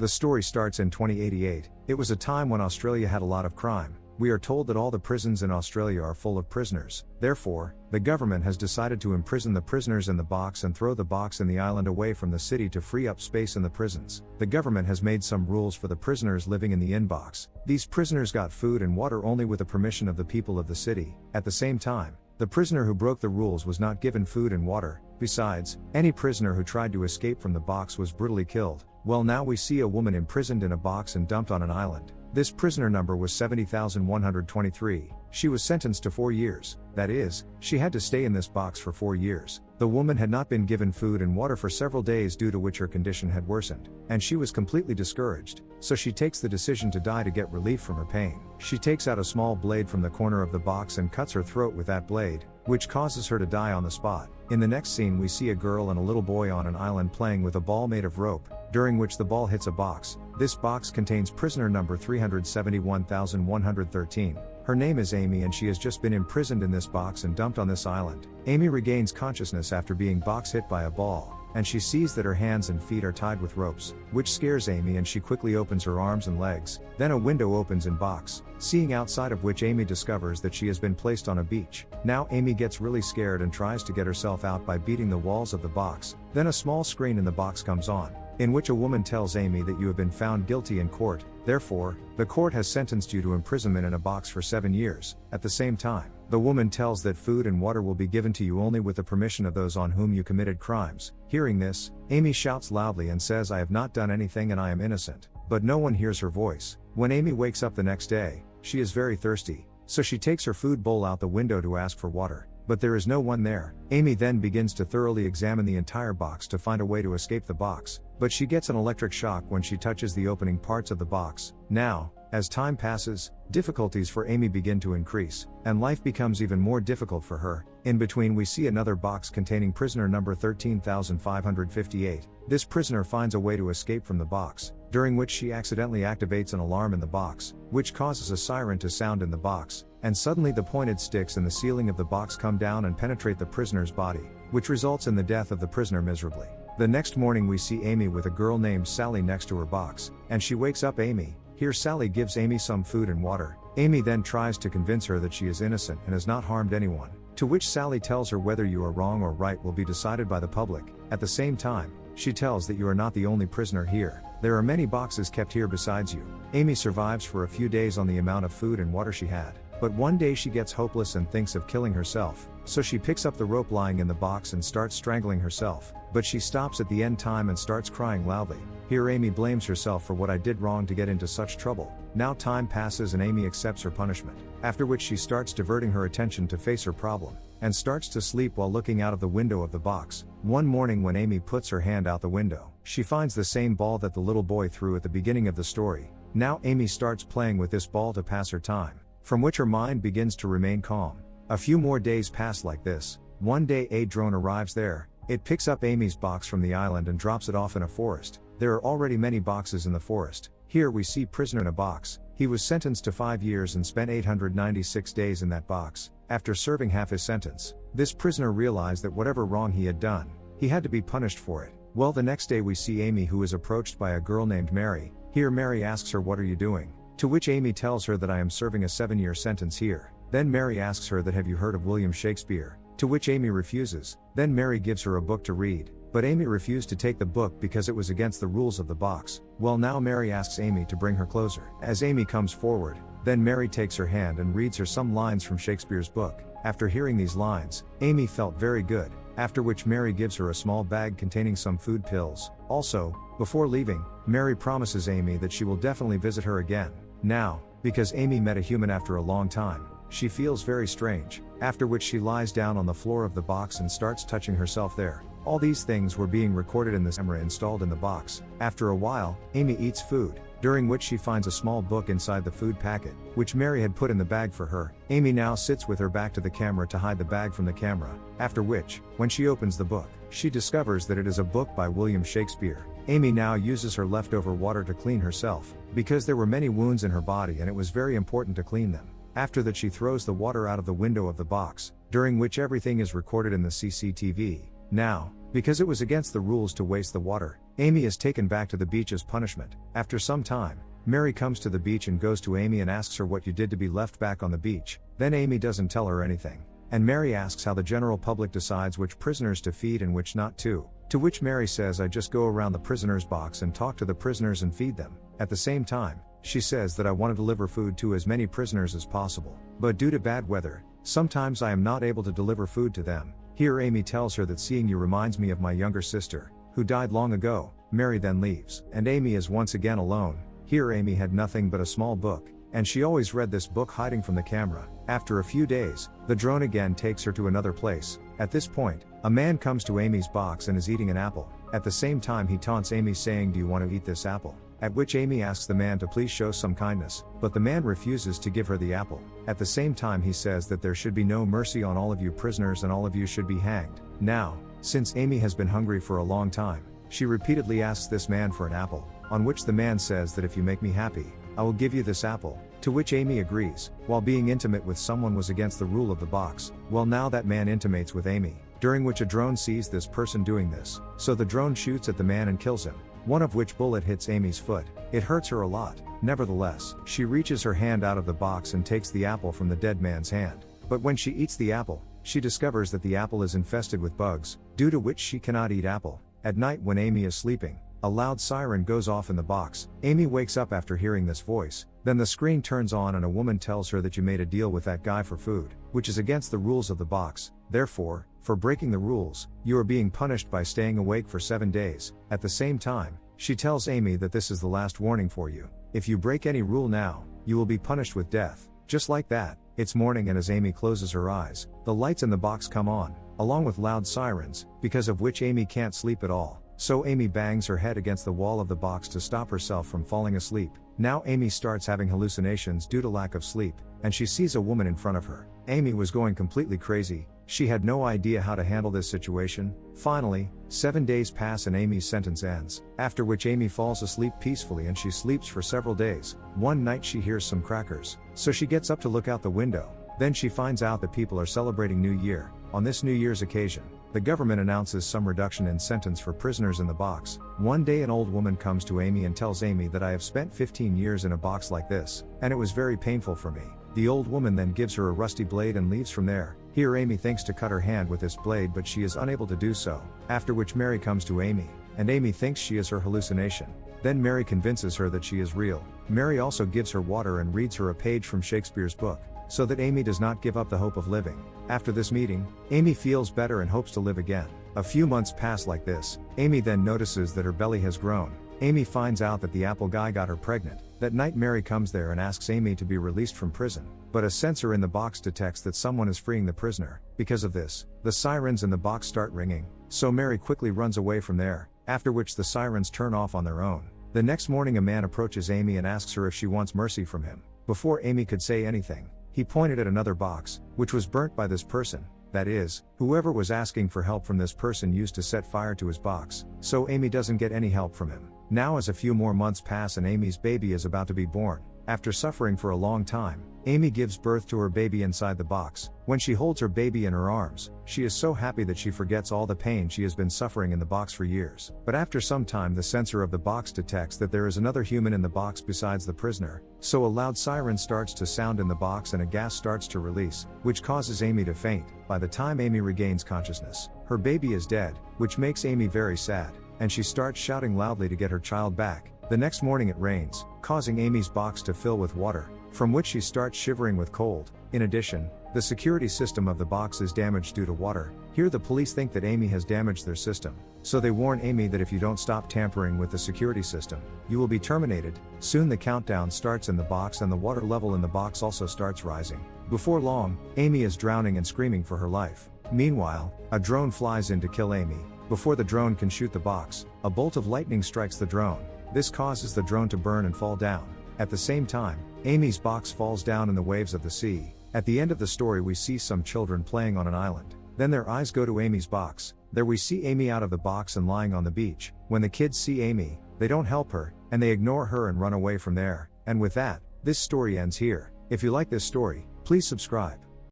The story starts in 2088. It was a time when Australia had a lot of crime. We are told that all the prisons in Australia are full of prisoners. Therefore, the government has decided to imprison the prisoners in the box and throw the box and the island away from the city to free up space in the prisons. The government has made some rules for the prisoners living in the in-box. These prisoners got food and water only with the permission of the people of the city. At the same time, the prisoner who broke the rules was not given food and water. Besides, any prisoner who tried to escape from the box was brutally killed. Well, now we see a woman imprisoned in a box and dumped on an island. This prisoner number was 70,123. She was sentenced to 4 years. That is, she had to stay in this box for 4 years. The woman had not been given food and water for several days, due to which her condition had worsened, and she was completely discouraged. So she takes the decision to die to get relief from her pain. She takes out a small blade from the corner of the box and cuts her throat with that blade, which causes her to die on the spot. In the next scene we see a girl and a little boy on an island playing with a ball made of rope, during which the ball hits a box. This box contains prisoner number 371,113. Her name is Amy and she has just been imprisoned in this box and dumped on this island. Amy regains consciousness after being box hit by a ball, and she sees that her hands and feet are tied with ropes, which scares Amy and she quickly opens her arms and legs. Then a window opens in box, seeing outside of which Amy discovers that she has been placed on a beach. Now Amy gets really scared and tries to get herself out by beating the walls of the box. Then a small screen in the box comes on, in which a woman tells Amy that you have been found guilty in court. Therefore, the court has sentenced you to imprisonment in a box for 7 years. At the same time, the woman tells that food and water will be given to you only with the permission of those on whom you committed crimes. Hearing this, Amy shouts loudly and says, "I have not done anything and I am innocent." But no one hears her voice. When Amy wakes up the next day, she is very thirsty, so she takes her food bowl out the window to ask for water. But there is no one there. Amy then begins to thoroughly examine the entire box to find a way to escape the box, but she gets an electric shock when she touches the opening parts of the box. Now, as time passes, difficulties for Amy begin to increase, and life becomes even more difficult for her. In between we see another box containing prisoner number 13,558. This prisoner finds a way to escape from the box, during which she accidentally activates an alarm in the box, which causes a siren to sound in the box, and suddenly the pointed sticks in the ceiling of the box come down and penetrate the prisoner's body, which results in the death of the prisoner miserably. The next morning we see Amy with a girl named Sally next to her box, and she wakes up Amy. Here Sally gives Amy some food and water. Amy then tries to convince her that she is innocent and has not harmed anyone, to which Sally tells her whether you are wrong or right will be decided by the public. At the same time, she tells that you are not the only prisoner here. There are many boxes kept here besides you. Amy survives for a few days on the amount of food and water she had. But one day she gets hopeless and thinks of killing herself, so she picks up the rope lying in the box and starts strangling herself, but she stops at the end time and starts crying loudly. Here Amy blames herself for what I did wrong to get into such trouble. Now time passes and Amy accepts her punishment, after which she starts diverting her attention to face her problem, and starts to sleep while looking out of the window of the box. One morning when Amy puts her hand out the window, she finds the same ball that the little boy threw at the beginning of the story. Now Amy starts playing with this ball to pass her time, from which her mind begins to remain calm. A few more days pass like this. One day a drone arrives there. It picks up Amy's box from the island and drops it off in a forest. There are already many boxes in the forest. Here we see prisoner in a box. He was sentenced to 5 years and spent 896 days in that box. After serving half his sentence, this prisoner realized that whatever wrong he had done, he had to be punished for it. Well, the next day we see Amy, who is approached by a girl named Mary. Here Mary asks her, "What are you doing?" To which Amy tells her that I am serving a 7-year sentence here. Then Mary asks her that have you heard of William Shakespeare? To which Amy refuses. Then Mary gives her a book to read, but Amy refused to take the book because it was against the rules of the box. Well, now Mary asks Amy to bring her closer. As Amy comes forward, then Mary takes her hand and reads her some lines from Shakespeare's book. After hearing these lines, Amy felt very good, after which Mary gives her a small bag containing some food pills. Also, before leaving, Mary promises Amy that she will definitely visit her again. Now, because Amy met a human after a long time, she feels very strange, after which she lies down on the floor of the box and starts touching herself there. All these things were being recorded in the camera installed in the box. After a while, Amy eats food, during which she finds a small book inside the food packet, which Mary had put in the bag for her. Amy now sits with her back to the camera to hide the bag from the camera, after which, when she opens the book, she discovers that it is a book by William Shakespeare. Amy now uses her leftover water to clean herself, because there were many wounds in her body and it was very important to clean them. After that she throws the water out of the window of the box, during which everything is recorded in the CCTV. Now, because it was against the rules to waste the water, Amy is taken back to the beach as punishment. After some time, Mary comes to the beach and goes to Amy and asks her what you did to be left back on the beach. Then Amy doesn't tell her anything. And Mary asks how the general public decides which prisoners to feed and which not to which Mary says, I just go around the prisoners' box and talk to the prisoners and feed them. At the same time, she says that I want to deliver food to as many prisoners as possible. But due to bad weather, sometimes I am not able to deliver food to them. Here Amy tells her that seeing you reminds me of my younger sister, who died long ago. Mary then leaves, and Amy is once again alone. Here Amy had nothing but a small book, and she always read this book hiding from the camera. After a few days, the drone again takes her to another place. At this point, a man comes to Amy's box and is eating an apple. At the same time he taunts Amy saying, do you want to eat this apple? At which Amy asks the man to please show some kindness, but the man refuses to give her the apple. At the same time he says that there should be no mercy on all of you prisoners and all of you should be hanged. Now, since Amy has been hungry for a long time, she repeatedly asks this man for an apple, on which the man says that if you make me happy, I will give you this apple, to which Amy agrees. While being intimate with someone was against the rule of the box, well now that man intimates with Amy, during which a drone sees this person doing this, so the drone shoots at the man and kills him, one of which bullet hits Amy's foot. It hurts her a lot. Nevertheless, she reaches her hand out of the box and takes the apple from the dead man's hand. But when she eats the apple, she discovers that the apple is infested with bugs, due to which she cannot eat apple. At night when Amy is sleeping, a loud siren goes off in the box. Amy wakes up after hearing this voice. Then the screen turns on and a woman tells her that you made a deal with that guy for food, which is against the rules of the box. Therefore, for breaking the rules, you are being punished by staying awake for 7 days. At the same time, she tells Amy that this is the last warning for you. If you break any rule now, you will be punished with death. Just like that, it's morning and as Amy closes her eyes, the lights in the box come on, along with loud sirens, because of which Amy can't sleep at all. So Amy bangs her head against the wall of the box to stop herself from falling asleep. Now Amy starts having hallucinations due to lack of sleep, and she sees a woman in front of her. Amy was going completely crazy. She had no idea how to handle this situation. Finally, 7 days pass and Amy's sentence ends, after which Amy falls asleep peacefully and she sleeps for several days. One night she hears some crackers, so she gets up to look out the window. Then she finds out that people are celebrating New Year. On this New Year's occasion, the government announces some reduction in sentence for prisoners in the box. One day an old woman comes to Amy and tells Amy that I have spent 15 years in a box like this, and it was very painful for me. The old woman then gives her a rusty blade and leaves from there. Here Amy thinks to cut her hand with this blade but she is unable to do so, after which Mary comes to Amy, and Amy thinks she is her hallucination. Then Mary convinces her that she is real. Mary also gives her water and reads her a page from Shakespeare's book, so that Amy does not give up the hope of living. After this meeting, Amy feels better and hopes to live again. A few months pass like this. Amy then notices that her belly has grown. Amy finds out that the apple guy got her pregnant. That night Mary comes there and asks Amy to be released from prison, but a sensor in the box detects that someone is freeing the prisoner. Because of this, the sirens in the box start ringing, so Mary quickly runs away from there, after which the sirens turn off on their own. The next morning a man approaches Amy and asks her if she wants mercy from him. Before Amy could say anything, he pointed at another box, which was burnt by this person. That is, whoever was asking for help from this person used to set fire to his box, so Amy doesn't get any help from him. Now as a few more months pass and Amy's baby is about to be born. After suffering for a long time, Amy gives birth to her baby inside the box. When she holds her baby in her arms, she is so happy that she forgets all the pain she has been suffering in the box for years. But after some time the sensor of the box detects that there is another human in the box besides the prisoner, so a loud siren starts to sound in the box and a gas starts to release, which causes Amy to faint. By the time Amy regains consciousness, her baby is dead, which makes Amy very sad, and she starts shouting loudly to get her child back. The next morning it rains, causing Amy's box to fill with water, from which she starts shivering with cold. In addition, the security system of the box is damaged due to water. Here the police think that Amy has damaged their system, so they warn Amy that if you don't stop tampering with the security system, you will be terminated. Soon the countdown starts in the box and the water level in the box also starts rising. Before long, Amy is drowning and screaming for her life. Meanwhile, a drone flies in to kill Amy. Before the drone can shoot the box, a bolt of lightning strikes the drone. This causes the drone to burn and fall down. At the same time, Amy's box falls down in the waves of the sea. At the end of the story we see some children playing on an island. Then their eyes go to Amy's box. There we see Amy out of the box and lying on the beach. When the kids see Amy, they don't help her, and they ignore her and run away from there. And with that, this story ends here. If you like this story, please subscribe.